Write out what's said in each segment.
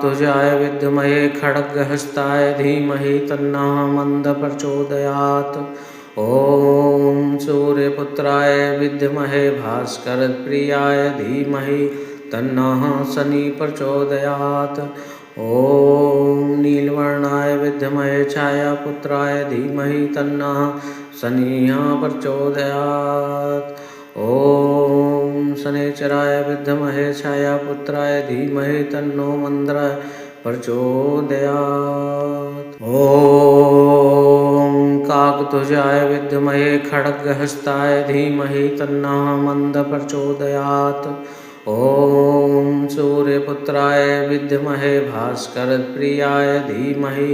काकतुजाय विद्महे खड्गहस्ताय धीमहि तन्नः मन्दः प्रचोदयात्। ॐ सूर्यपुत्राय विद्महे भास्करप्रियाय धीमहि तन्नः शनिः प्रचोदयात्। ॐ नीलवर्णाय विद्महे छायापुत्राय धीमहि तन्नः शनिः प्रचोदयात्। ॐ शनैश्चराय विद्महे छायापुत्राय धीमहि तन्नो मन्दः प्रचोदयात्। ॐ काकतुजाय विद्महे खड्गहस्ताय धीमहि तन्नः मन्दः प्रचोदयात्। ॐ सूर्यपुत्राय विद्महे भास्करप्रियाय धीमहि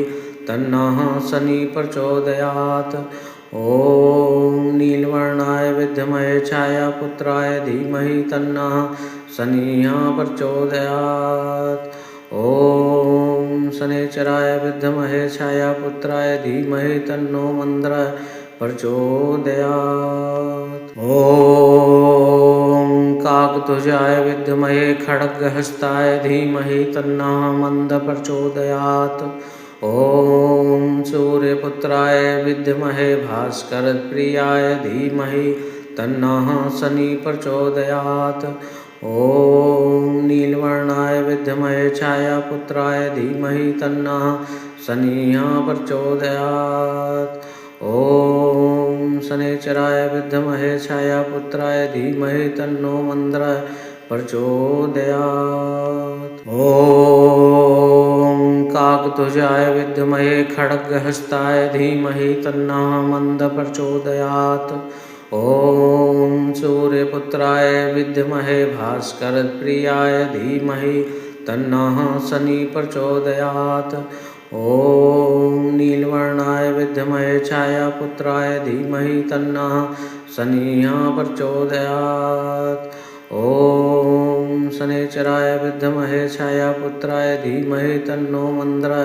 तन्नः शनिः प्रचोदयात्। ॐ नीलवर्णाय विद्महे छायापुत्राय धीमहि तन्नः शनिः प्रचोदयात्। ॐ शनैश्चराय विद्महे छायापुत्राय धीमहि तन्नो मन्दः प्रचोदयात्। ॐ काकतुजाय विद्महे खड्गहस्ताय धीमहि तन्नः मन्दः प्रचोदयात्। ॐ सूर्यपुत्राय विद्महे भास्करप्रियाय धीमहि तन्नः शनिः प्रचोदयात्। ॐ नीलवर्णाय विद्महे छायापुत्राय धीमहि तन्नः शनिः प्रचोदयात्। ॐ शनैश्चराय विद्महे छायापुत्राय धीमहि तन्नो मन्दः प्रचोदयात्। ॐ काकतुजाय विद्महे खड्गहस्ताय धीमहि तन्नः मन्दः प्रचोदयात्। ॐ सूर्यपुत्राय विद्महे भास्करप्रियाय धीमहि तन्नः शनिः प्रचोदयात्। ॐ नीलवर्णाय विद्महे छायापुत्राय धीमहि तन्नः शनिः प्रचोदयात्। ॐ शनैश्चराय विद्महे छायापुत्राय धीमहि तन्नो मन्दः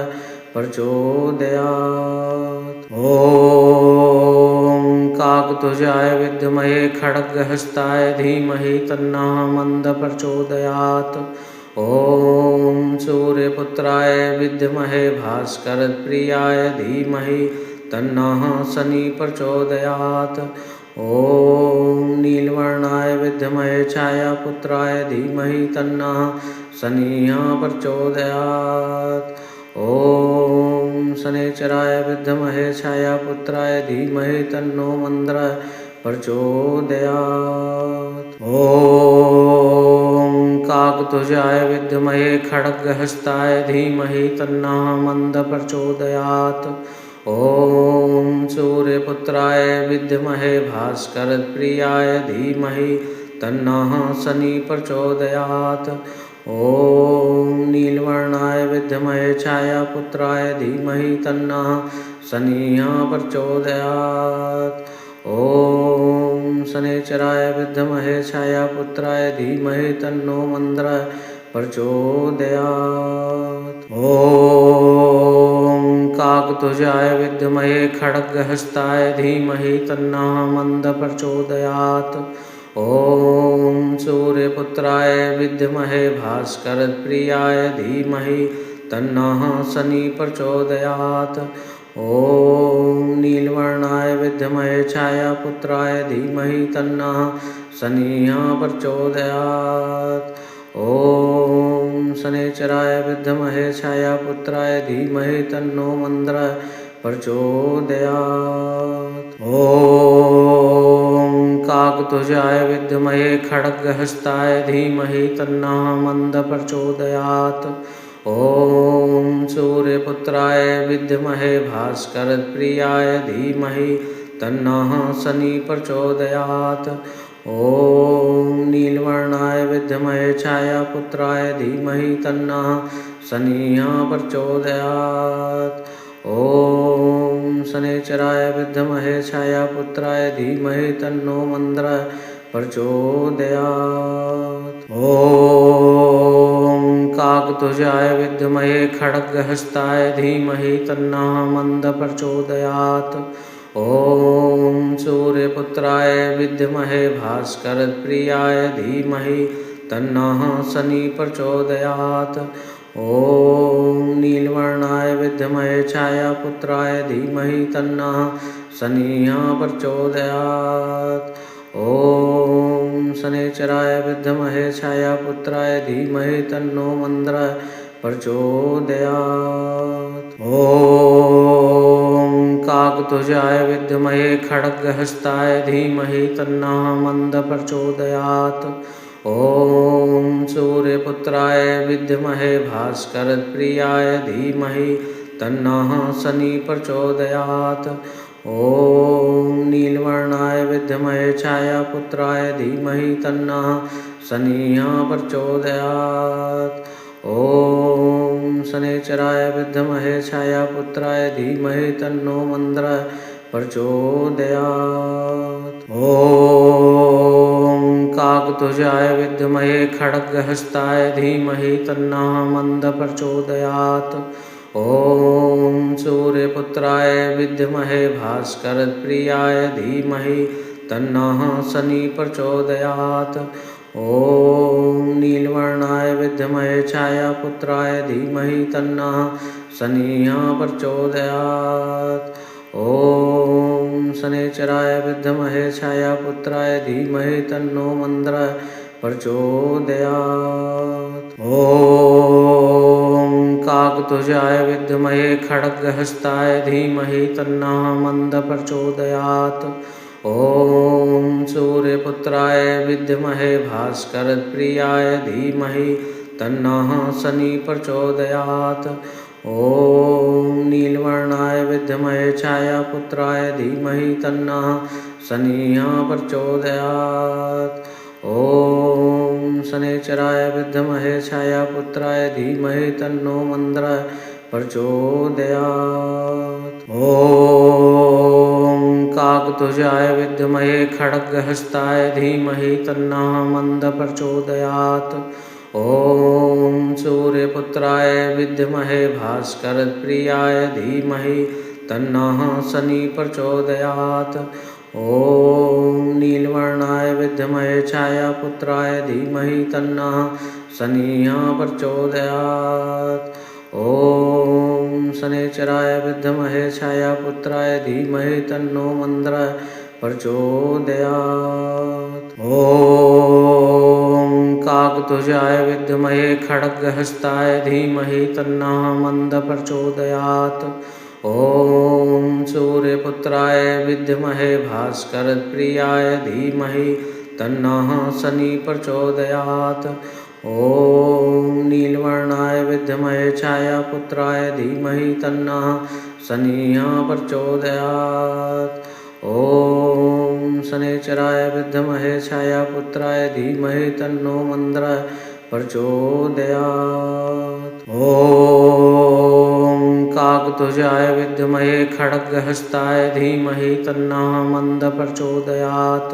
प्रचोदयात्। ॐ काकतुजाय विद्महे खड्गहस्ताय धीमहि तन्नः मन्दः प्रचोदयात्। ॐ सूर्यपुत्राय विद्महे भास्करप्रियाय धीमहि तन्नः शनिः प्रचोदयात्। ॐ नीलवर्णाय विद्महे छायापुत्राय धीमहि तन्नः शनिः प्रचोदयात्। ॐ शनैश्चराय विद्महे छायापुत्राय धीमहि तन्नो मन्दः प्रचोदयात्। ॐ काकतुजाय विद्महे खड्गहस्ताय धीमहि तन्नः मन्दः प्रचोदयात्। ॐ सूर्यपुत्राय विद्महे भास्करप्रियाय धीमहि तन्नः शनिः प्रचोदयात्। ॐ नीलवर्णाय विद्महे छायापुत्राय धीमहि तन्नः शनिः प्रचोदयात्। ॐ शनैश्चराय विद्महे छायापुत्राय धीमहि तन्नो मन्दः प्रचोदयात्। ॐ काकतुजाय विद्महे खड्गहस्ताय धीमहि तन्नः मन्दः प्रचोदयात्। ॐ सूर्यपुत्राय विद्महे भास्करप्रियाय धीमहि तन्नः शनिः प्रचोदयात्। ॐ नीलवर्णाय विद्महे छायापुत्राय धीमहि तन्नः शनिः प्रचोदयात्। ॐ शनैश्चराय विद्महे छायापुत्राय धीमहि तन्नो मन्दः प्रचोदयात्। ॐ काकतुजाय विद्महे खड्गहस्ताय धीमहि तन्नः मन्दः प्रचोदयात्। ॐ सूर्यपुत्राय विद्महे भास्करप्रियाय धीमहि तन्नः शनिः प्रचोदयात्। ॐ नीलवर्णाय विद्महे छायापुत्राय धीमहि तन्नः शनिः प्रचोदयात्। ॐ शनैश्चराय विद्महे छायापुत्राय धीमहि तन्नो मन्दः प्रचोदयात्। ॐ काकतुजाय विद्महे खड्गहस्ताय धीमहि तन्नः मन्दः प्रचोदयात्। ॐ सूर्यपुत्राय विद्महे भास्करप्रियाय धीमहि तन्नः शनिः प्रचोदयात्। ॐ नीलवर्णाय विद्महे छायापुत्राय धीमहि तन्नः शनिः प्रचोदयात्। ॐ शनैश्चराय विद्महे छायापुत्राय धीमहि तन्नो मन्दरः प्रचोदयात्। ॐ काकतुजाय विद्महे खड्गहस्ताय धीमहि तन्नः मन्दः प्रचोदयात्। ॐ सूर्यपुत्राय विद्महे भास्करप्रियाय धीमहि तन्नः शनिः प्रचोदयात्। ॐ नीलवर्णाय विद्महे छायापुत्राय धीमहि तन्नः शनिः प्रचोदयात्। ॐ शनैश्चराय विद्महे छायापुत्राय धीमहि तन्नो मन्दरः प्रचोदयात्। ॐ काकतुजाय विद्महे खड्गहस्ताय धीमहि तन्नः मन्दः प्रचोदयात्। ॐ सूर्यपुत्राय विद्महे भास्करप्रियाय धीमहि तन्नः शनिः प्रचोदयात्। ॐ नीलवर्णाय विद्महे छायापुत्राय धीमहि तन्नः शनिः प्रचोदयात्। ॐ शनैश्चराय विद्महे छायापुत्राय धीमहि तन्नो मन्दरः प्रचोदयात्। ॐ काकतुजाय विद्महे खड्गहस्ताय धीमहि तन्नः मन्दः प्रचोदयात्। ॐ सूर्यपुत्राय विद्महे भास्करप्रियाय धीमहि तन्नः शनिः प्रचोदयात्। ॐ नीलवर्णाय विद्महे छायापुत्राय धीमहि तन्नः शनिः प्रचोदयात्। ॐ शनैश्चराय विद्महे छायापुत्राय धीमहि तन्नो मन्दरः प्रचोदयात्। ॐ काकतुजाय विद्महे खड्गहस्ताय धीमहि तन्नः मन्दः प्रचोदयात्। ॐ सूर्यपुत्राय विद्महे भास्करप्रियाय धीमहि तन्नः शनिः प्रचोदयात्। ॐ नीलवर्णाय विद्महे छायापुत्राय धीमहि तन्नः शनिः प्रचोदयात्। ॐ शनैश्चराय विद्महे छायापुत्राय धीमहि तन्नो मन्दरः प्रचोदयात्। ॐ काकतुजाय विद्महे खड्गहस्ताय धीमहि तन्नः मन्दः प्रचोदयात्। ॐ सूर्यपुत्राय विद्महे भास्करप्रियाय धीमहि तन्नः शनिः प्रचोदयात्। ॐ नीलवर्णाय विद्महे छायापुत्राय धीमहि तन्नः शनिः प्रचोदयात्। ॐ शनैश्चराय विद्महे छायापुत्राय धीमहि तन्नो मन्दरः प्रचोदयात्। ॐ काकतुजाय विद्महे खड्गहस्ताय धीमहि तन्नः मन्दः प्रचोदयात्।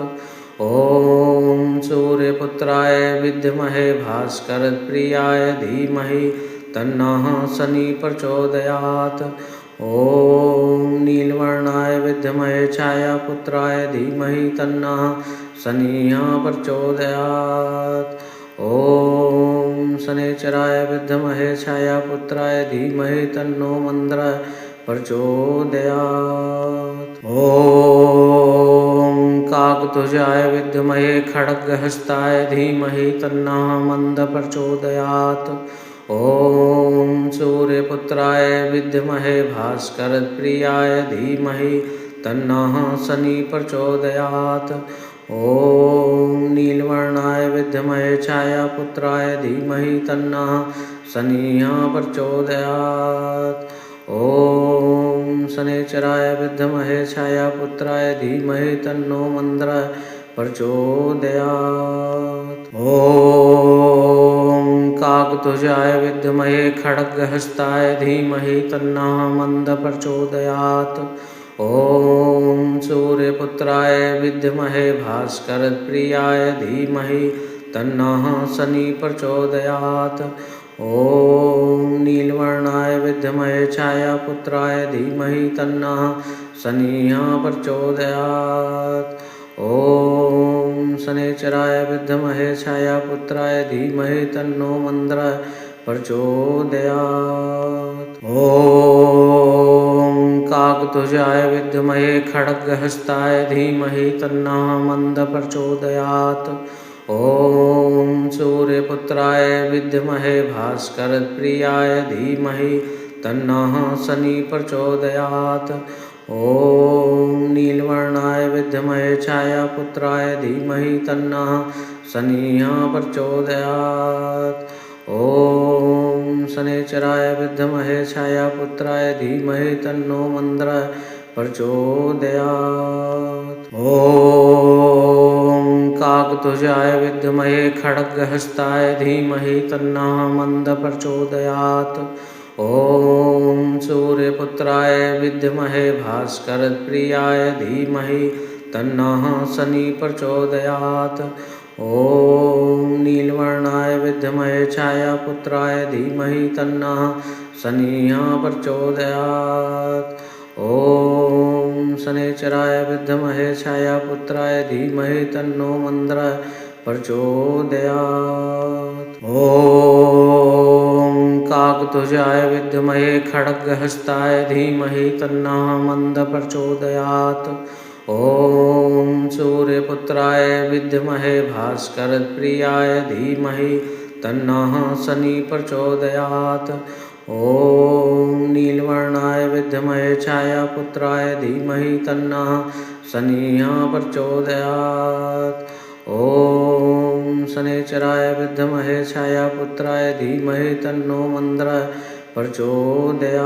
ॐ सूर्यपुत्राय विद्महे भास्करप्रियाय धीमहि तन्नः शनिः प्रचोदयात्। ॐ नीलवर्णाय विद्महे छायापुत्राय धीमहि तन्नः शनिः प्रचोदयात्। ॐ शनैश्चराय विद्महे छायापुत्राय धीमहि तन्नो मन्दरः प्रचोदयात्। ॐ काकतुजाय विद्महे खड्गहस्ताय धीमहि तन्नः मन्दः प्रचोदयात्। ॐ सूर्यपुत्राय विद्महे भास्करप्रियाय धीमहि तन्नः शनिः प्रचोदयात्। ॐ नीलवर्णाय विद्महे छायापुत्राय धीमहि तन्नः शनिः प्रचोदयात्। ॐ शनैश्चराय विद्महे छायापुत्राय धीमहि तन्नो मन्दरः प्रचोदयात्। ॐ काकतुजाय विद्महे खड्गहस्ताय धीमहि तन्नः मन्दः प्रचोदयात्। ॐ सूर्यपुत्राय विद्महे भास्करप्रियाय धीमहि तन्नः शनिः प्रचोदयात्। ॐ नीलवर्णाय विद्महे छायापुत्राय धीमहि तन्नः शनिः प्रचोदयात्। ॐ शनैश्चराय विद्महे छायापुत्राय धीमहि तन्नो मन्दरः प्रचोदयात्। ॐ काकतुजाय विद्महे खड्गहस्ताय धीमहि तन्नः मन्दः प्रचोदयात्। ॐ सूर्यपुत्राय विद्महे भास्करप्रियाय धीमहि तन्नः शनिः प्रचोदयात्। ॐ नीलवर्णाय विद्महे छायापुत्राय धीमहि तन्नः शनिः प्रचोदयात्। ॐ शनैश्चराय विद्महे छायापुत्राय धीमहि तन्नो मन्दः प्रचोदयात्। ॐ काकतुजाय विद्महे खड्गहस्ताय धीमहि तन्नः मन्दः प्रचोदयात्। ॐ सूर्यपुत्राय विद्महे भास्करप्रियाय धीमहि तन्नः शनिः प्रचोदयात्। ॐ नीलवर्णाय विद्महे छायापुत्राय धीमहि तन्नः शनिः प्रचोदयात्। ॐ शनैश्चराय विद्महे छायापुत्राय धीमहि तन्नो मन्दः प्रचोदयात्। ॐ काकतुजाय विद्महे खड्गहस्ताय धीमहि तन्नः मन्दः प्रचोदयात्। ॐ सूर्यपुत्राय विद्महे भास्करप्रियाय धीमहि तन्नः शनिः प्रचोदयात्। ॐ नीलवर्णाय विद्महे छायापुत्राय धीमहि तन्नः शनिः प्रचोदयात्। ॐ शनैश्चराय विद्महे छायापुत्राय धीमहि तन्नो मन्दः प्रचोदयात्।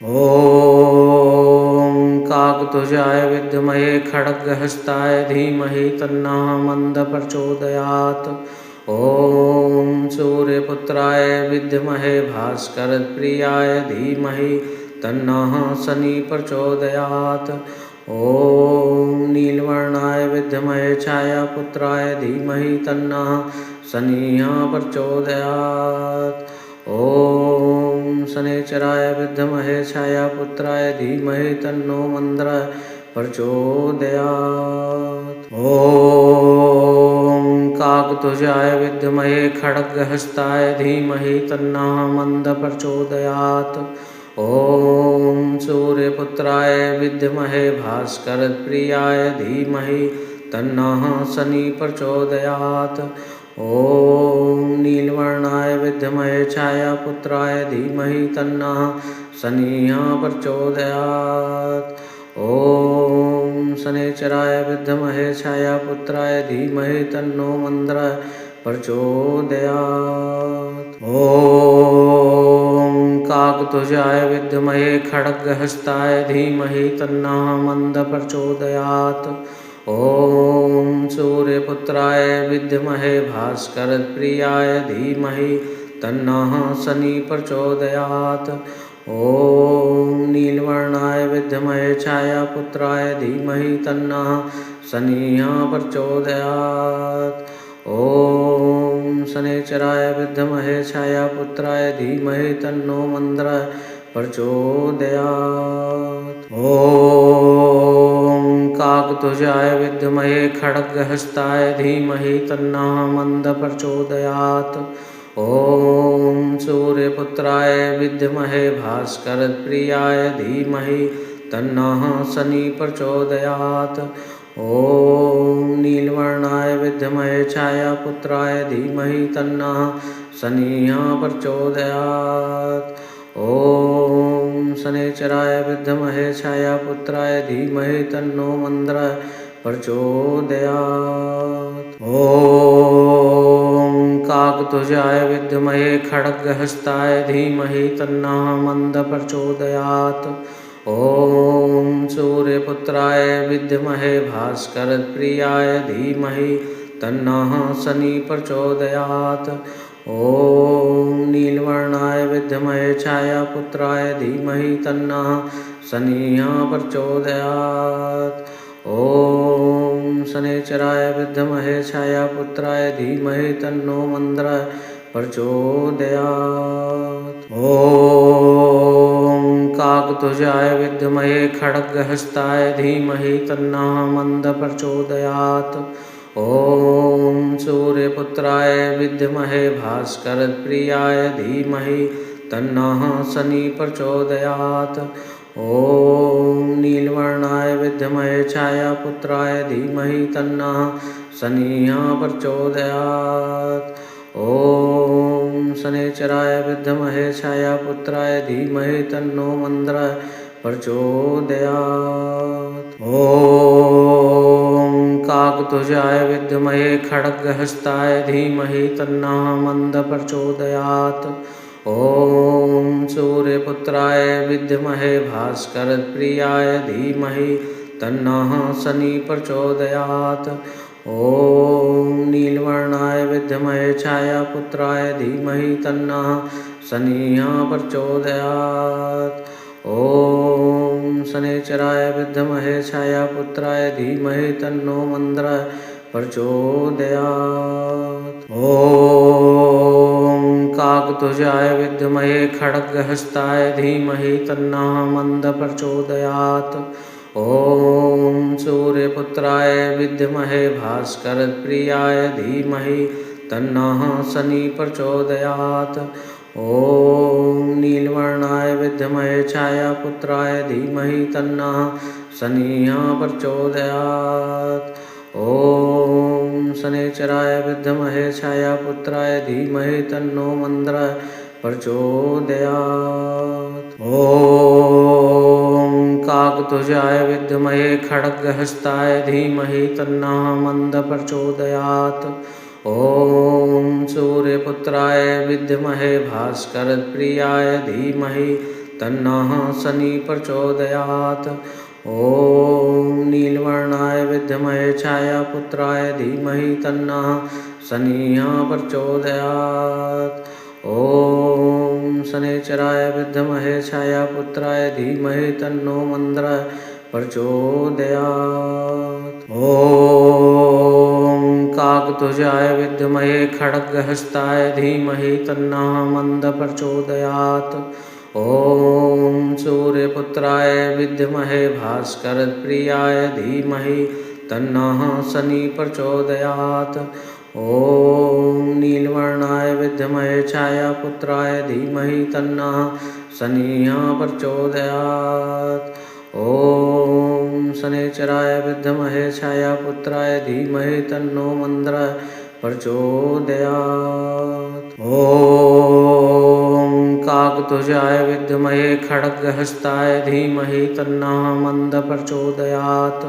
ॐ काकतुजाय विद्महे खड्गहस्ताय धीमहि तन्नः मन्दः प्रचोदयात्। ॐ सूर्यपुत्राय विद्महे भास्करप्रियाय धीमहि तन्नः शनिः प्रचोदयात्। ॐ नीलवर्णाय विद्महे छायापुत्राय धीमहि तन्नः शनिः प्रचोदयात्। ॐ शनैश्चराय विद्महे छायापुत्राय धीमहि तन्नो मन्दः प्रचोदयात्। ॐ काकतुजाय विद्महे खड्गहस्ताय धीमहि तन्नः मन्दः प्रचोदयात्। ॐ सूर्यपुत्राय विद्महे भास्करप्रियाय धीमहि तन्नः शनिः प्रचोदयात्। ॐ नीलवर्णाय विद्महे छायापुत्राय धीमहि तन्नः शनिः प्रचोदयात्। ॐ शनैश्चराय विद्महे छायापुत्राय धीमहि तन्नो मन्दः प्रचोदयात्। ॐ काकतुजाय विद्महे खड्गहस्ताय धीमहि तन्नः मन्दः प्रचोदयात्। ॐ सूर्यपुत्राय विद्महे भास्करप्रियाय धीमहि तन्नः शनिः प्रचोदयात्। ॐ नीलवर्णाय विद्महे छायापुत्राय धीमहि तन्नः शनिः प्रचोदयात्। ॐ शनैश्चराय विद्महे छायापुत्राय धीमहि तन्नो मन्दः प्रचोदयात्। ॐ काकतुजाय विद्महे खड्गहस्ताय धीमहि तन्नः मन्दः प्रचोदयात्। ॐ सूर्यपुत्राय विद्महे भास्करप्रियाय धीमहि तन्नः शनिः प्रचोदयात्। ॐ नीलवर्णाय विद्महे छायापुत्राय धीमहि तन्नः शनिः प्रचोदयात्। ॐ शनैश्चराय विद्महे छायापुत्राय धीमहि तन्नो मन्दः प्रचोदयात्। ॐ काकतुजाय विद्महे खड्गहस्ताय धीमहि तन्नः मन्दः प्रचोदयात्। ॐ सूर्यपुत्राय विद्महे भास्करप्रियाय धीमहि तन्नः शनिः प्रचोदयात्। ॐ नीलवर्णाय विद्महे छायापुत्राय धीमहि तन्नः शनिः प्रचोदयात्। ॐ शनैश्चराय विद्महे छायापुत्राय धीमहि तन्नो मन्दः प्रचोदयात्। ॐ काकतुजाय विद्महे खड्गहस्ताय धीमहि तन्नः मन्दः प्रचोदयात्। ॐ सूर्यपुत्राय विद्महे भास्करप्रियाय धीमहि तन्नः शनि प्रचोदयात्। ॐ नीलवर्णाय विद्महे छायापुत्राय धीमहि तन्नः शनिः प्रचोदयात्। ॐ शनैश्चराय विद्महे छायापुत्राय धीमहि तन्नो मन्दरः प्रचोदयात्। ॐ काकतुजाय विद्महे खड्गहस्ताय धीमहि तन्नः मन्दः प्रचोदयात्। ॐ सूर्यपुत्राय विद्महे भास्करप्रियाय धीमहि तन्नः शनि प्रचोदयात्। ॐ नीलवर्णाय विद्महे छायापुत्राय धीमहि तन्नः शनिः प्रचोदयात्। ॐ शनैश्चराय विद्महे छायापुत्राय धीमहि तन्नो मन्दरः प्रचोदयात्। ॐ काकतुजाय विद्महे खड्गहस्ताय धीमहि तन्नः मन्दः प्रचोदयात्। ॐ सूर्यपुत्राय विद्महे भास्करप्रियाय धीमहि तन्नः शनि प्रचोदयात्। ॐ नीलवर्णाय विद्महे छायापुत्राय धीमहि तन्नः शनिः प्रचोदयात्। ॐ शनैश्चराय विद्महे छायापुत्राय धीमहि तन्नो मन्दरः प्रचोदयात्। ॐ काकतुजाय विद्महे खड्गहस्ताय धीमहि तन्नः मन्दः प्रचोदयात्। ॐ सूर्यपुत्राय विद्महे भास्करप्रियाय धीमहि तन्नः शनि प्रचोदयात्। ॐ नीलवर्णाय विद्महे छायापुत्राय धीमहि तन्नः शनिः प्रचोदयात्। ॐ शनैश्चराय विद्महे छायापुत्राय धीमहि तन्नो मन्दरः प्रचोदयात्। ॐ काकतुजाय विद्महे खड्गहस्ताय धीमहि तन्नः मन्दः प्रचोदयात्। ॐ सूर्यपुत्राय विद्महे भास्करप्रियाय धीमहि तन्नः शनि प्रचोदयात्। ॐ नीलवर्णाय विद्महे छायापुत्राय धीमहि तन्नः शनिः प्रचोदयात्। ॐ शनैश्चराय विद्महे छायापुत्राय धीमहि तन्नो मन्दरः प्रचोदयात्। ॐ काकतुजाय विद्महे खड्गहस्ताय धीमहि तन्नः मन्दः प्रचोदयात्।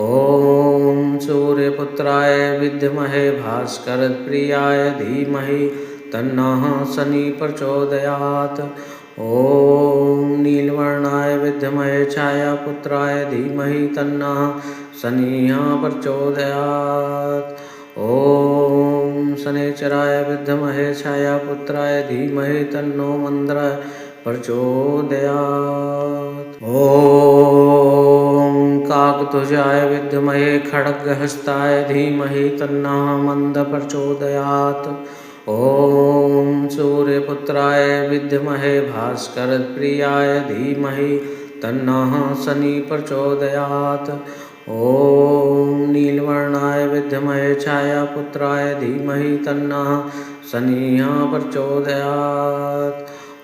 ॐ सूर्यपुत्राय विद्महे भास्करप्रियाय धीमहि तन्नः शनि प्रचोदयात्। ॐ नीलवर्णाय विद्महे छायापुत्राय धीमहि तन्नः शनिः प्रचोदयात्। ॐ शनैश्चराय विद्महे छायापुत्राय धीमहि तन्नो मन्दरः प्रचोदयात्। ॐ काकतुजाय विद्महे खड्गहस्ताय धीमहि तन्नः मन्दः प्रचोदयात्। ॐ सूर्यपुत्राय विद्महे भास्करप्रियाय धीमहि तन्नः शनि प्रचोदयात्। ॐ नीलवर्णाय विद्महे छायापुत्राय धीमहि तन्नः शनिः प्रचोदयात्।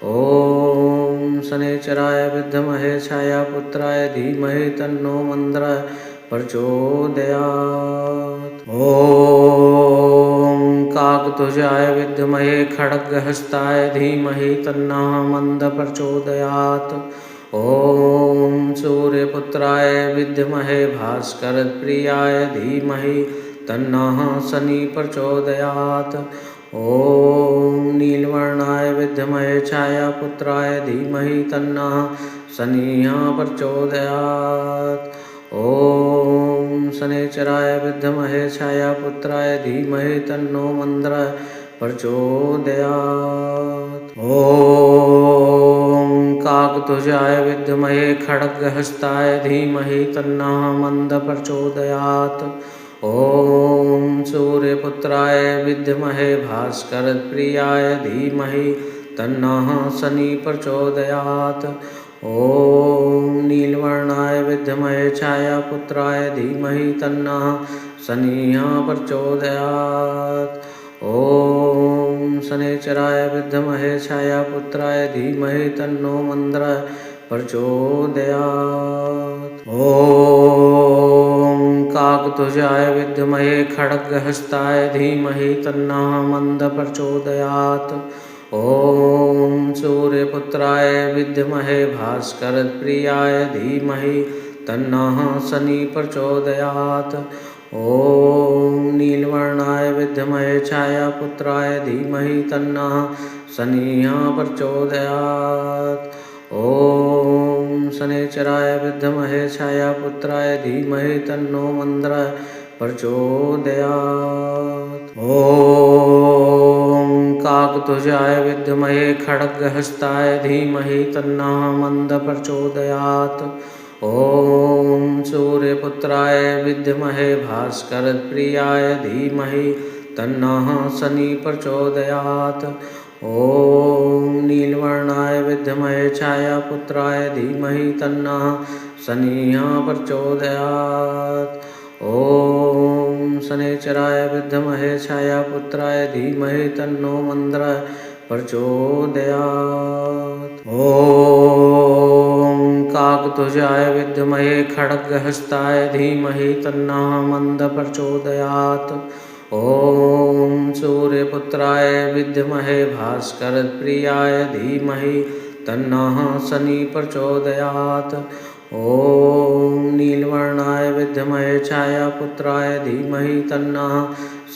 ॐ शनैश्चराय विद्महे छायापुत्राय धीमहि तन्नो मन्दरः प्रचोदयात्। ॐ काकतुजाय विद्महे खड्गहस्ताय धीमहि तन्नः मन्दः प्रचोदयात्। ॐ सूर्यपुत्राय विद्महे भास्करप्रियाय धीमहि तन्नः शनि प्रचोदयात्। ॐ नीलवर्णाय विद्महे छायापुत्राय धीमहि तन्नः शनिः प्रचोदयात्। ॐ शनैश्चराय विद्महे छायापुत्राय धीमहि तन्नो मन्दरः प्रचोदयात्। ॐ काकतुजाय विद्महे खड्गहस्ताय धीमहि तन्नः मन्दः प्रचोदयात्। ॐ सूर्यपुत्राय विद्महे भास्करप्रियाय धीमहि तन्नः शनि प्रचोदयात्। ॐ नीलवर्णाय विद्महे छायापुत्राय धीमहि तन्नः शनिः प्रचोदयात्। ॐ शनैश्चराय विद्महे छायापुत्राय धीमहि तन्नो मन्द्रः प्रचोदयात्। ॐ काकतुजाय विद्महे खड्गहस्ताय धीमहि तन्नः मन्दः प्रचोदयात्। ॐ सूर्यपुत्राय विद्महे भास्करप्रियाय धीमहि तन्नः शनिः प्रचोदयात्। ॐ नीलवर्णाय विद्महे छायापुत्राय धीमहि तन्नः शनिः प्रचोदयात्। ॐ शनैश्चराय विद्महे छायापुत्राय धीमहि तन्नो मन्द्रः प्रचोदयात्। ॐ काकतुजाय विद्महे खड्गहस्ताय धीमहि तन्नः मन्दः प्रचोदयात्। ॐ सूर्यपुत्राय विद्महे भास्करप्रियाय धीमहि तन्नः शनिः प्रचोदयात्। ॐ नीलवर्णाय विद्महे छायापुत्राय धीमहि तन्नः शनिः प्रचोदयात्। ॐ शनैश्चराय विद्महे छायापुत्राय धीमहि तन्नो मन्द्रः प्रचोदयात्। ॐ काकतुजाय विद्महे खड्गहस्ताय धीमहि तन्नः मन्दः प्रचोदयात्। ॐ सूर्यपुत्राय विद्महे भास्करप्रियाय धीमहि तन्नः शनिः प्रचोदयात्। ॐ नीलवर्णाय विद्महे छायापुत्राय धीमहि तन्नः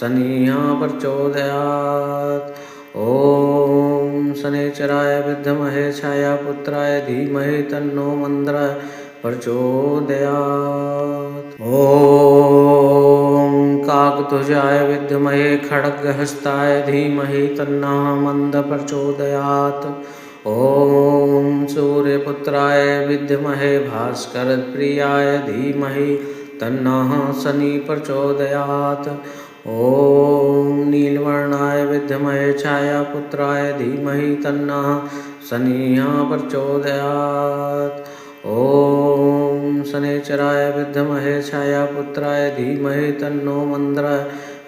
शनिः प्रचोदयात्। ॐ शनैश्चराय विद्महे छायापुत्राय धीमहि तन्नो मन्द्रः प्रचोदयात्। ॐ काकतुजाय विद्महे खड्गहस्ताय धीमहि तन्नः मन्दः प्रचोदयात्। ॐ सूर्यपुत्राय विद्महे भास्करप्रियाय धीमहि तन्नः शनिः प्रचोदयात्। ॐ नीलवर्णाय विद्महे छायापुत्राय धीमहि तन्नः शनिः प्रचोदयात्। ॐ शनैश्चराय विद्महे छायापुत्राय धीमहि तन्नो मन्द्रः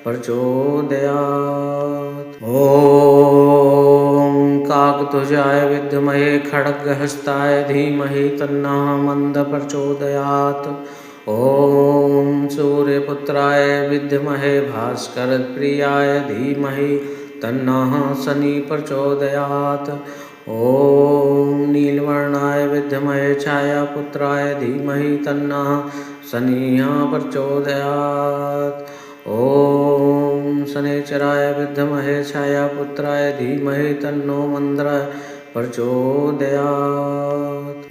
प्रचोदयात्। ॐ काकतुजाय विद्महे खड्गहस्ताय धीमहि तन्नः मन्दः प्रचोदयात्। ॐ सूर्यपुत्राय विद्महे भास्करप्रियाय धीमहि तन्नः शनिः प्रचोदयात्। ॐ नीलवर्णाय विद्महे छायापुत्राय धीमहि तन्नः शनिः प्रचोदयात्। ॐ शनैश्चराय विद्महे छायापुत्राय धीमहि तन्नो मन्द्रः प्रचोदयात्।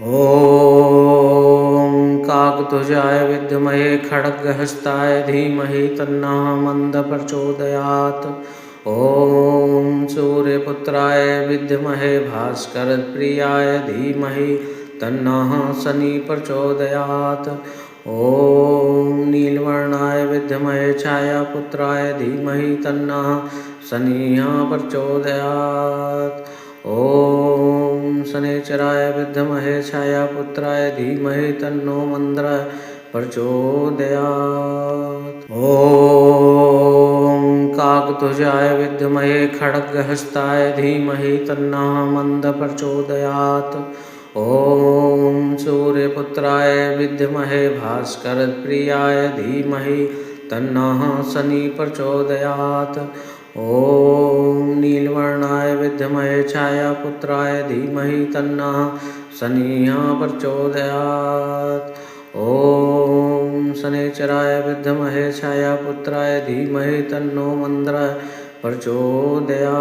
ॐ काकतुजाय विद्महे खड्गहस्ताय धीमहि तन्नः मन्दः प्रचोदयात्। ॐ सूर्यपुत्राय विद्महे भास्करप्रियाय धीमहि तन्नः शनिः प्रचोदयात्। ॐ नीलवर्णाय विद्महे छायापुत्राय धीमहि तन्नः शनिः प्रचोदयात्। ॐ शनैश्चराय विद्महे छायापुत्राय धीमहि तन्नो मन्द्रः प्रचोदयात्। ॐ काकतुजाय विद्महे खड्गहस्ताय धीमहि तन्नः मन्दः प्रचोदयात्। ॐ सूर्यपुत्राय विद्महे भास्करप्रियाय धीमहि तन्नः शनिः प्रचोदयात्। ॐ नीलवर्णाय विद्महे छायापुत्राय धीमहि तन्नः शनिः प्रचोदयात्। ॐ शनैश्चराय विद्महे छायापुत्राय धीमहि तन्नो मन्द्रः प्रचोदयात्।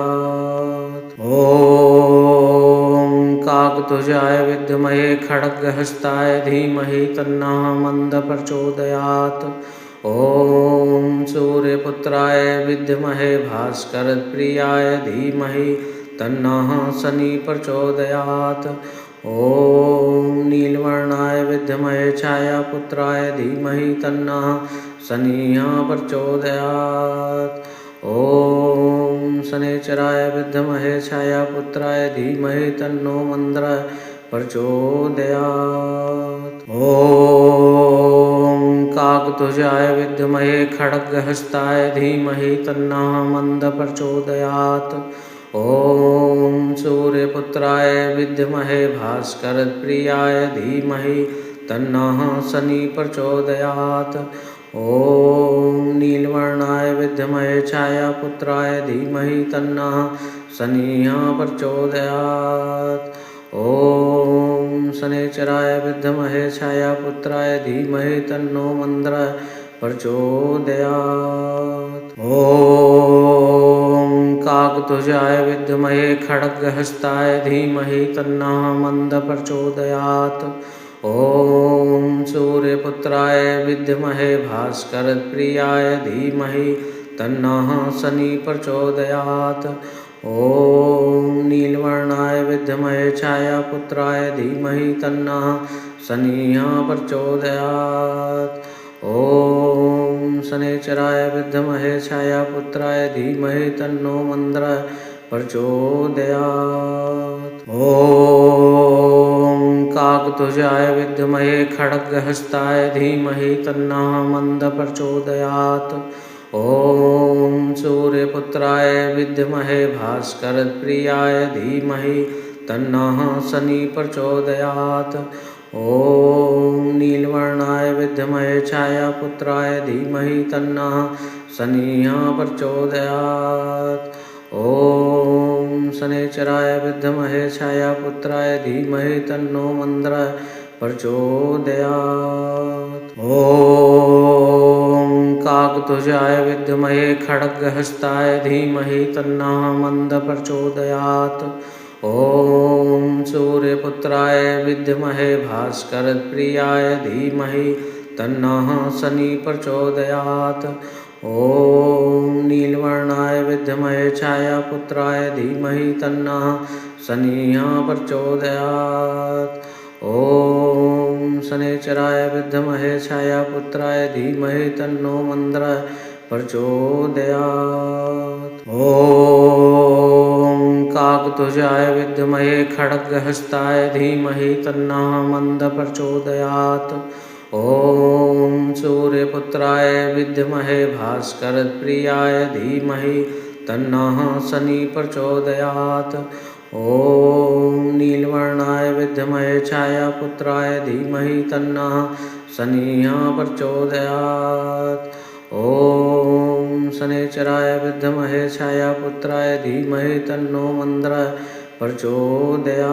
ॐ काकतुजाय विद्महे खड्गहस्ताय धीमहि तन्नः मन्दः प्रचोदयात्। ॐ सूर्यपुत्राय विद्महे भास्करप्रियाय धीमहि तन्नः शनिः प्रचोदयात्। ॐ नीलवर्णाय विद्महे छायापुत्राय धीमहि तन्नः शनिः प्रचोदयात्। ॐ शनैश्चराय विद्महे छायापुत्राय धीमहि तन्नो मन्द्रः प्रचोदयात्। ॐ काकतुजाय विद्महे खड्गहस्ताय धीमहि तन्नः मन्द प्रचोदयात्। ॐ सूर्यपुत्राय विद्महे भास्करप्रियाय धीमहि तन्नः शनि प्रचोदयात्। ॐ नीलवर्णाय विद्महे छायापुत्राय धीमहि तन्नः शनिः प्रचोदयात्। ॐ शनैश्चराय विद्महे छायापुत्राय धीमहि तन्नो मन्द्रः प्रचोदयात्। ॐ काकतुजाय विद्महे खड्गहस्ताय धीमहि तन्नः मन्द प्रचोदयात्। ॐ सूर्यपुत्राय विद्महे भास्करप्रियाय धीमहि तन्नः शनि प्रचोदयात्। ॐ नीलवर्णाय विद्महे छायापुत्राय धीमहि तन्नः शनिः प्रचोदयात्। ॐ शनैश्चराय विद्महे छायापुत्राय धीमहि तन्नो मन्द्रः प्रचोदयात्। ॐ काकतुजाय विद्महे खड्गहस्ताय धीमहि तन्नः मन्द प्रचोदयात्। ॐ सूर्यपुत्राय विद्महे भास्करप्रियाय धीमहि तन्नः शनि प्रचोदयात्। ॐ नीलवर्णाय विद्महे छायापुत्राय धीमहि तन्नः शनिः प्रचोदयात्। ॐ शनैश्चराय विद्महे छायापुत्राय धीमहि तन्नो मन्द्रः प्रचोदयात्। ॐ काकतुजाय विद्महे खड्गहस्ताय धीमहि तन्नः मन्द प्रचोदयात्। ॐ सूर्यपुत्राय विद्महे भास्करप्रियाय धीमहि तन्नः शनि प्रचोदयात्। ॐ नीलवर्णाय विद्महे छायापुत्राय धीमहि तन्नः शनिः प्रचोदयात्। ॐ शनैश्चराय विद्महे छायापुत्राय धीमहि तन्नो मन्द्रः प्रचोदयात्। ॐ काकतुजाय विद्महे खड्गहस्ताय धीमहि तन्नः मन्द प्रचोदयात्। ॐ सूर्यपुत्राय विद्महे भास्करप्रियाय धीमहि तन्नः शनि प्रचोदयात्। ॐ नीलवर्णाय विद्महे छायापुत्राय धीमहि तन्नः शनिः प्रचोदयात्। ॐ शनैश्चराय विद्महे छायापुत्राय धीमहि तन्नो मन्द्रः प्रचोदयात्।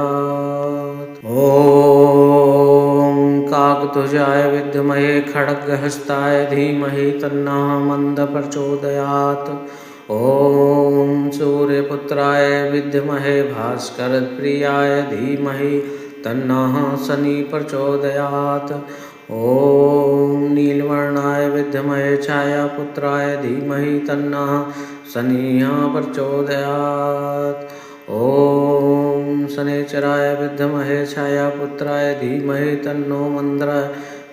ॐ काकतुजाय विद्महे खड्गहस्ताय धीमहि तन्नः मन्द प्रचोदयात्। ॐ सूर्यपुत्राय विद्महे भास्करप्रियाय धीमहि तन्नः शनि प्रचोदयात्। ॐ नीलवर्णाय विद्महे छायापुत्राय धीमहि तन्नः शनिः प्रचोदयात्। ॐ शनैश्चराय विद्महे छायापुत्राय धीमहि तन्नो मन्द्रः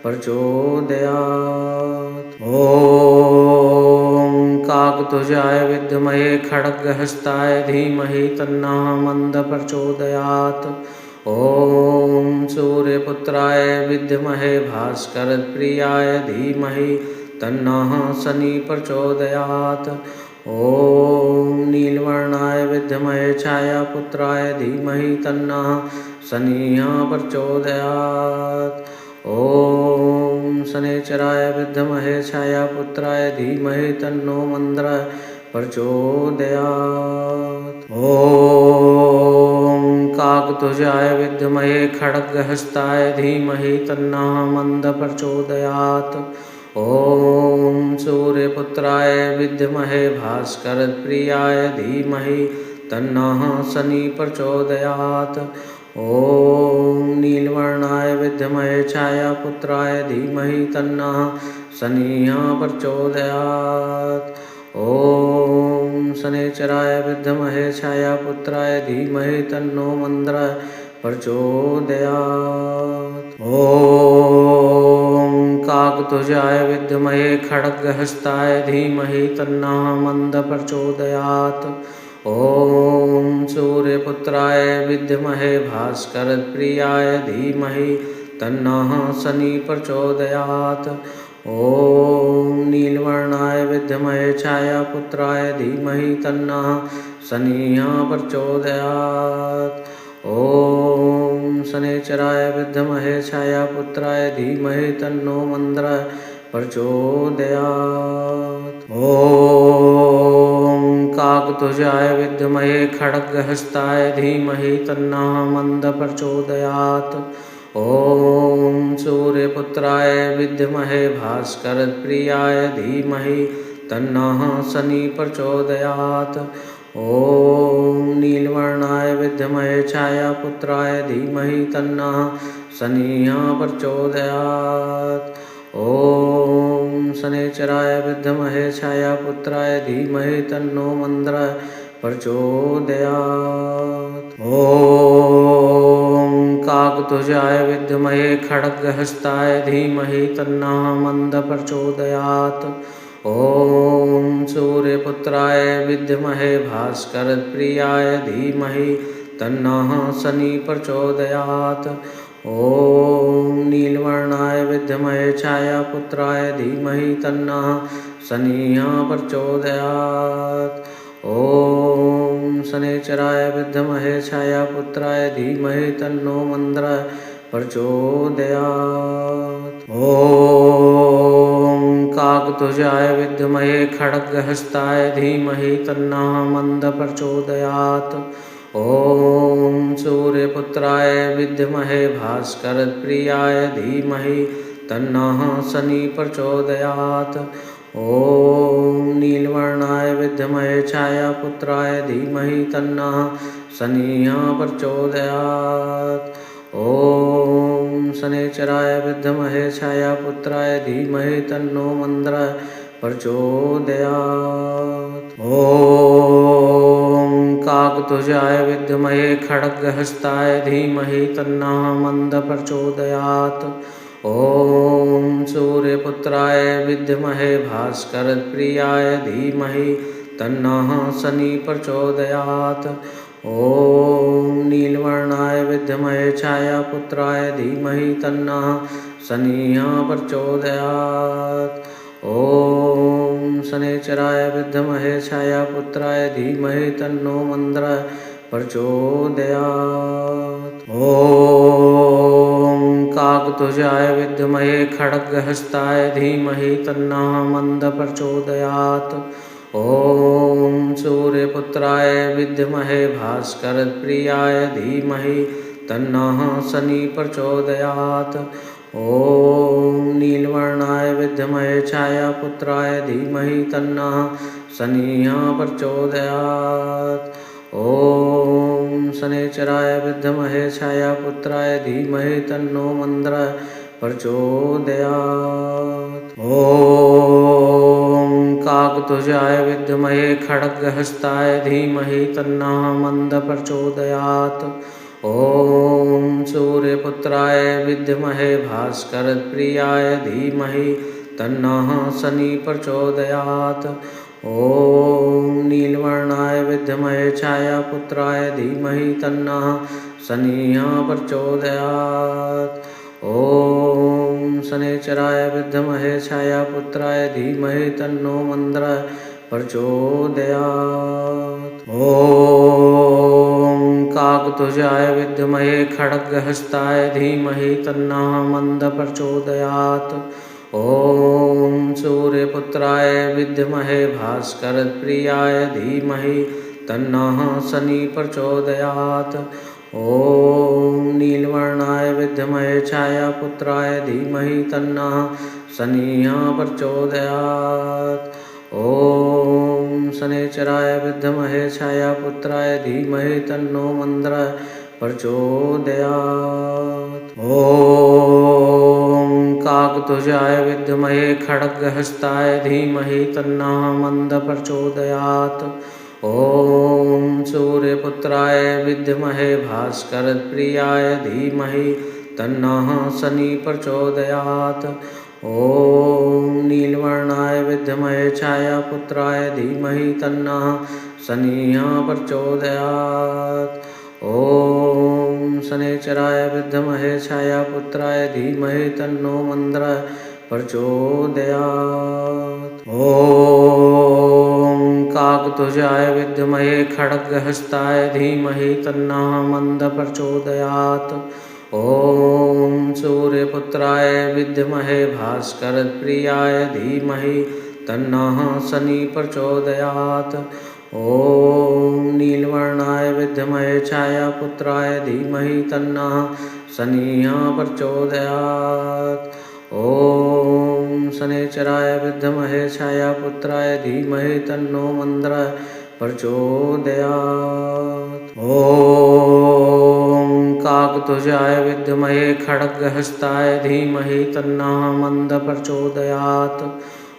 प्रचोदयात्। ॐ काकतुजाय विद्महे खड्गहस्ताय धीमहि तन्नः मन्द प्रचोदयात्। ॐ सूर्यपुत्राय विद्महे भास्करप्रियाय धीमहि तन्नः शनि प्रचोदयात्। ॐ नीलवर्णाय विद्महे छायापुत्राय धीमहि तन्नः शनिः प्रचोदयात्। ॐ शनैश्चराय विद्महे छायापुत्राय धीमहि तन्नो मन्द्रः प्रचोदयात्। ॐ काकतुजाय विद्महे खड्गहस्ताय धीमहि तन्नः मन्द प्रचोदयात्। ॐ सूर्यपुत्राय विद्महे भास्करप्रियाय धीमहि तन्नः शनि प्रचोदयात्। ॐ नीलवर्णाय विद्महे छायापुत्राय धीमहि तन्नः शनिः प्रचोदयात्। ॐ शनैश्चराय विद्महे छायापुत्राय धीमहि तन्नो मन्द्रः प्रचोदयात्। ॐ काकतुजाय विद्महे खड्गहस्ताय धीमहि तन्नः मन्द प्रचोदयात्। ॐ सूर्यपुत्राय विद्महे भास्करप्रियाय धीमहि तन्नः शनि प्रचोदयात्। ॐ नीलवर्णाय विद्महे छायापुत्राय धीमहि तन्नः शनिः प्रचोदयात्। ॐ शनैश्चराय विद्महे छायापुत्राय धीमहि तन्नो मन्दरः प्रचोदयात्। ॐ काकतुजाय विद्महे खड्गहस्ताय धीमहि तन्नः मन्दः प्रचोदयात्। ॐ सूर्यपुत्राय विद्महे भास्करप्रियाय धीमहि तन्नः शनिः प्रचोदयात्। ॐ नीलवर्णाय विद्महे छायापुत्राय धीमहि तन्नः शनिः प्रचोदयात्। ॐ शनैश्चराय विद्महे छायापुत्राय धीमहि तन्नो मन्दरः प्रचोदयात्। ॐ काकतुजाय विद्महे खड्गहस्ताय धीमहि तन्नः मन्दः प्रचोदयात्। ॐ सूर्यपुत्राय विद्महे भास्करप्रियाय धीमहि तन्नः शनिः प्रचोदयात्। ॐ नीलवर्णाय विद्महे छायापुत्राय धीमहि तन्नः शनिः प्रचोदयात्। ॐ शनैश्चराय विद्महे छायापुत्राय धीमहि तन्नो मन्दरः प्रचोदयात्। ॐ काकतुजाय विद्महे खड्गहस्ताय धीमहि तन्नः मन्दः प्रचोदयात्। ॐ सूर्यपुत्राय विद्महे भास्करप्रियाय धीमहि तन्नः शनिः प्रचोदयात्। ॐ नीलवर्णाय विद्महे छायापुत्राय धीमहि तन्नः शनिः प्रचोदयात्। ॐ शनैश्चराय विद्महे छायापुत्राय धीमहि तन्नो मन्दरः प्रचोदयात्। ॐ काकतुजाय विद्महे खड्गहस्ताय धीमहि तन्नः मन्दः प्रचोदयात्। ॐ सूर्यपुत्राय विद्महे भास्करप्रियाय धीमहि तन्नः शनिः प्रचोदयात्। ॐ नीलवर्णाय विद्महे छायापुत्राय धीमहि तन्नः शनिः प्रचोदयात्। ॐ शनैश्चराय विद्महे छायापुत्राय धीमहि तन्नो मन्दरः प्रचोदयात्। ॐ काकतुजाय विद्महे खड्गहस्ताय धीमहि तन्नः मन्दः प्रचोदयात्। ॐ सूर्यपुत्राय विद्महे भास्करप्रियाय धीमहि तन्नः शनिः प्रचोदयात्। ॐ नीलवर्णाय विद्महे छायापुत्राय धीमहि तन्नः शनिः प्रचोदयात्। ॐ शनैश्चराय विद्महे छायापुत्राय धीमहि तन्नो मन्दरः प्रचोदयात्। ॐ काकतुजाय विद्महे खड्गहस्ताय धीमहि तन्नः मन्दः प्रचोदयात्। ॐ सूर्यपुत्राय विद्महे भास्करप्रियाय धीमहि तन्नः शनिः प्रचोदयात्। ॐ नीलवर्णाय विद्महे छायापुत्राय धीमहि तन्नः शनिः प्रचोदयात्। ॐ शनैश्चराय विद्महे छायापुत्राय धीमहि तन्नो मन्दरः प्रचोदयात्। ॐ काकतुजाय विद्महे खड्गहस्ताय धीमहि तन्नः मन्दः प्रचोदयात्। ॐ सूर्यपुत्राय विद्महे भास्करप्रियाय धीमहि तन्नः शनिः प्रचोदयात्। ॐ नीलवर्णाय विद्महे छायापुत्राय धीमहि तन्नः शनिः प्रचोदयात्। ॐ शनैश्चराय विद्महे छायापुत्राय धीमहि तन्नो मन्दरः प्रचोदयात्। ॐ काकतुजाय विद्महे खड्गहस्ताय धीमहि तन्नः मन्दः प्रचोदयात्। ॐ सूर्यपुत्राय विद्महे भास्करप्रियाय धीमहि तन्नः शनिः प्रचोदयात्। ॐ नीलवर्णाय विद्महे छायापुत्राय धीमहि तन्नः शनिः प्रचोदयात्। ॐ शनैश्चराय विद्महे छायापुत्राय धीमहि तन्नो मन्दरः प्रचोदयात्। ॐ काकतुजाय विद्महे खड्गहस्ताय धीमहि तन्नः मन्दः प्रचोदयात्। ॐ सूर्यपुत्राय विद्महे भास्करप्रियाय धीमहि तन्नः शनिः प्रचोदयात्। ॐ नीलवर्णाय विद्महे छायापुत्राय धीमहि तन्नः शनिः प्रचोदयात्। ॐ शनैश्चराय विद्महे छायापुत्राय धीमहि तन्नो मन्दः प्रचोदयात्। ॐ काकतुजाय विद्महे खड्गहस्ताय धीमहि तन्नः मन्दः प्रचोदयात्।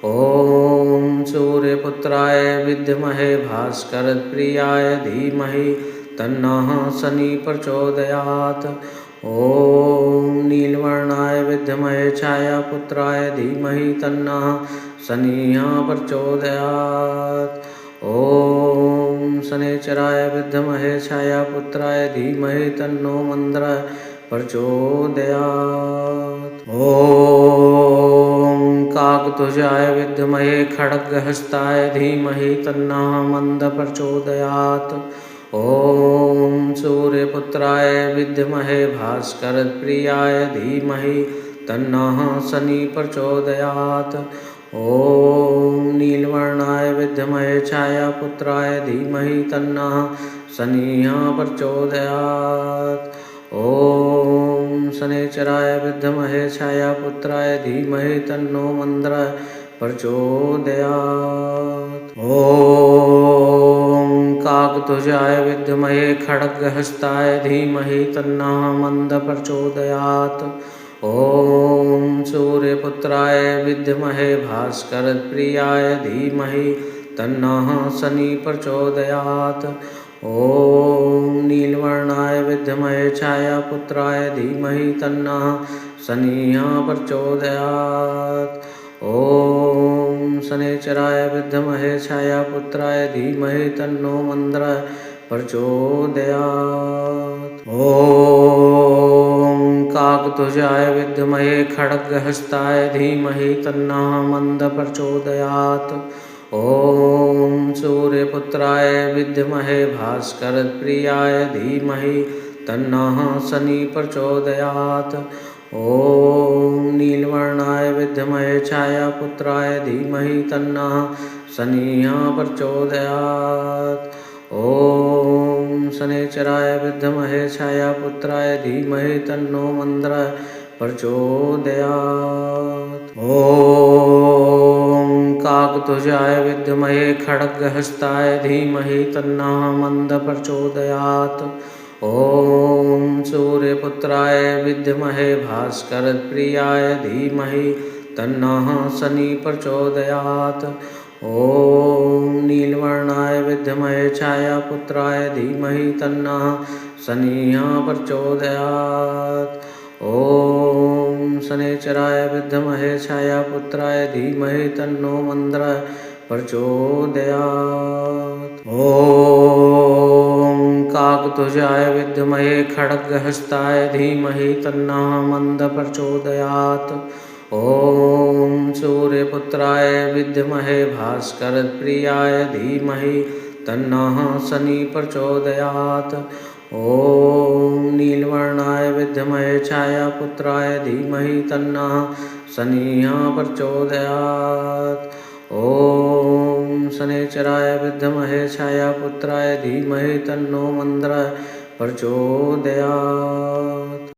ॐ सूर्यपुत्राय विद्महे भास्करप्रियाय धीमहि तन्नः शनिः प्रचोदयात्। ॐ नीलवर्णाय विद्महे छायापुत्राय धीमहि तन्नः शनिः प्रचोदयात्। ॐ शनैश्चराय विद्महे छायापुत्राय धीमहि तन्नो मन्दः प्रचोदयात्। ॐ काकतुजाय विद्महे खड्गहस्ताय धीमहि तन्नः मन्दः प्रचोदयात्। ॐ सूर्यपुत्राय विद्महे भास्करप्रियाय धीमहि तन्नः शनिः प्रचोदयात्। ॐ नीलवर्णाय विद्महे छायापुत्राय धीमहि तन्नः शनिः प्रचोदयात्। ॐ शनैश्चराय विद्महे छायापुत्राय धीमहि तन्नो मन्दः प्रचोदयात्। ॐ काकतुजाय विद्महे खड्गहस्ताय धीमहि तन्नः मन्दः प्रचोदयात्। ॐ सूर्यपुत्राय विद्महे भास्करप्रियाय धीमहि तन्नः शनिः प्रचोदयात्। ॐ नीलवर्णाय विद्महे छायापुत्राय धीमहि तन्नः शनिः प्रचोदयात्। ॐ शनैश्चराय विद्महे छायापुत्राय धीमहि तन्नो मन्दः प्रचोदयात्। ॐ काकतुजाय विद्महे खड्गहस्ताय धीमहि तन्नः मन्दः प्रचोदयात्। ॐ सूर्यपुत्राय विद्महे भास्करप्रियाय धीमहि तन्नः शनिः प्रचोदयात्। ॐ नीलवर्णाय विद्महे छायापुत्राय धीमहि तन्नः शनिः प्रचोदयात्। ॐ शनैश्चराय विद्महे छायापुत्राय धीमहि तन्नो मन्दः प्रचोदयात्। ॐ काकतुजाय विद्महे खड्गहस्ताय धीमहि तन्नः मन्दः प्रचोदयात्। ॐ सूर्यपुत्राय विद्महे भास्करप्रियाय धीमहि तन्नः शनिः प्रचोदयात्। ॐ नीलवर्णाय विद्महे छायापुत्राय धीमहि तन्नः शनिः प्रचोदयात्। ॐ शनैश्चराय विद्महे छायापुत्राय धीमहि तन्नो मन्दः प्रचोदयात्। ॐ काकतुजाय विद्महे खड्गहस्ताय धीमहि तन्नः मन्दः प्रचोदयात्। ॐ सूर्यपुत्राय विद्महे भास्करप्रियाय धीमहि तन्नः शनिः प्रचोदयात्। ॐ नीलवर्णाय विद्महे छायापुत्राय धीमहि तन्नः शनिः प्रचोदयात्। ॐ शनैश्चराय विद्महे छायापुत्राय धीमहि तन्नो मन्दः प्रचोदयात्।